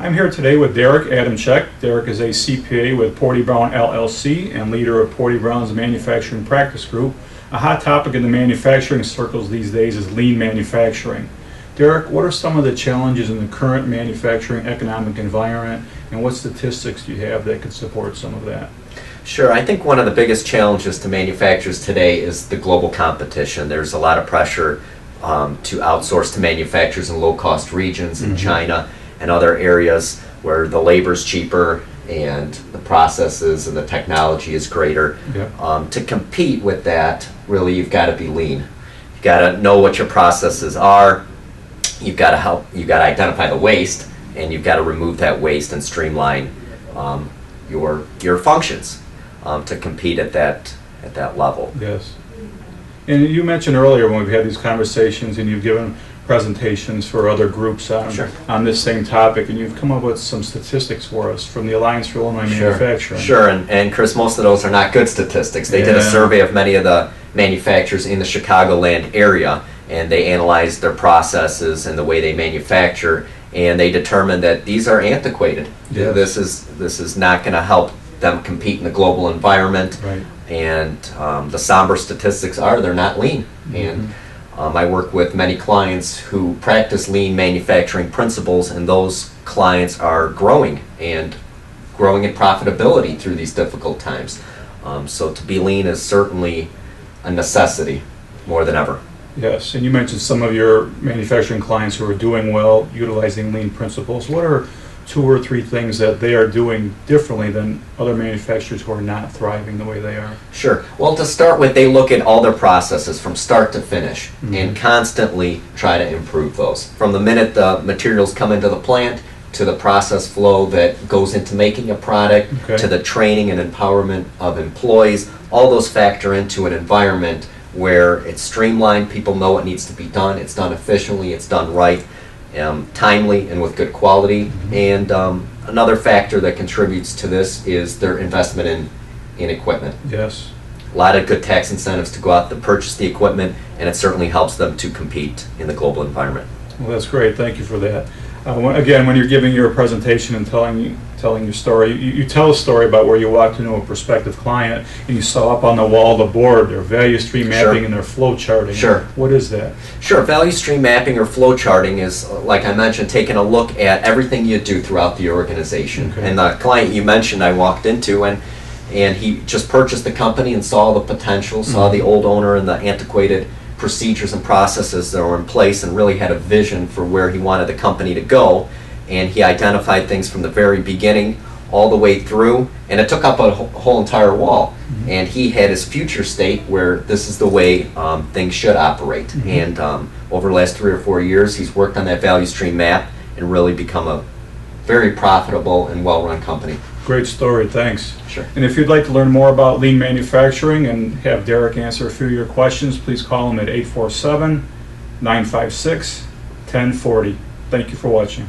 I'm here today with Derek Adamczyk. Derek is a CPA with Porte Brown LLC and leader of Porte Brown's Manufacturing Practice Group. A hot topic in the manufacturing circles these days is lean manufacturing. Derek, what are some of the challenges in the current manufacturing economic environment, and what statistics do you have that could support some of that? Sure. I think one of the biggest challenges to manufacturers today is the global competition. There's a lot of pressure to outsource to manufacturers in low-cost regions in China and other areas where the labor's cheaper and the processes and the technology is greater. Yep. To compete with that, really, you've got to be lean. You've got to know what your processes are. You've got to identify the waste, and you've got to remove that waste and streamline your functions to compete at that level. Yes. And you mentioned earlier when we've had these conversations and you've given presentations for other groups on this same topic, and you've come up with some statistics for us from the Alliance for Illinois Manufacturing. Sure, and Chris, most of those are not good statistics. They did a survey of many of the manufacturers in the Chicagoland area, and they analyzed their processes and the way they manufacture, and they determined that these are antiquated. Yes. This is not going to help them compete in the global environment. Right. And the somber statistics are they're not lean. And I work with many clients who practice lean manufacturing principles, and those clients are growing in profitability through these difficult times. So to be lean is certainly a necessity more than ever. Yes, and you mentioned some of your manufacturing clients who are doing well, utilizing lean principles. What are 2 or 3 things that they are doing differently than other manufacturers who are not thriving the way they are? Sure. Well, to start with, they look at all their processes from start to finish and constantly try to improve those. From the minute the materials come into the plant to the process flow that goes into making a product, to the training and empowerment of employees, all those factor into an environment where it's streamlined, people know what needs to be done, it's done efficiently, it's done right, timely and with good quality. And another factor that contributes to this is their investment in equipment. Yes. A lot of good tax incentives to go out to purchase the equipment, and it certainly helps them to compete in the global environment. Well, that's great. Thank you for that. Again, when you're giving your presentation and telling your story, you tell a story about where you walked into a prospective client and you saw up on the wall the board, their value stream mapping and their flow charting. Sure. What is that? Sure. Value stream mapping or flow charting is, like I mentioned, taking a look at everything you do throughout the organization. And the client you mentioned I walked into, and he just purchased the company and saw the potential, saw the old owner and the antiquated procedures and processes that were in place, and really had a vision for where he wanted the company to go. And he identified things from the very beginning all the way through, and it took up a whole entire wall. And he had his future state where this is the way things should operate. And over the last 3 or 4 years, he's worked on that value stream map and really become a very profitable and well-run company. Great story, thanks. Sure. And if you'd like to learn more about lean manufacturing and have Derek answer a few of your questions, please call him at 847-956-1040. Thank you for watching.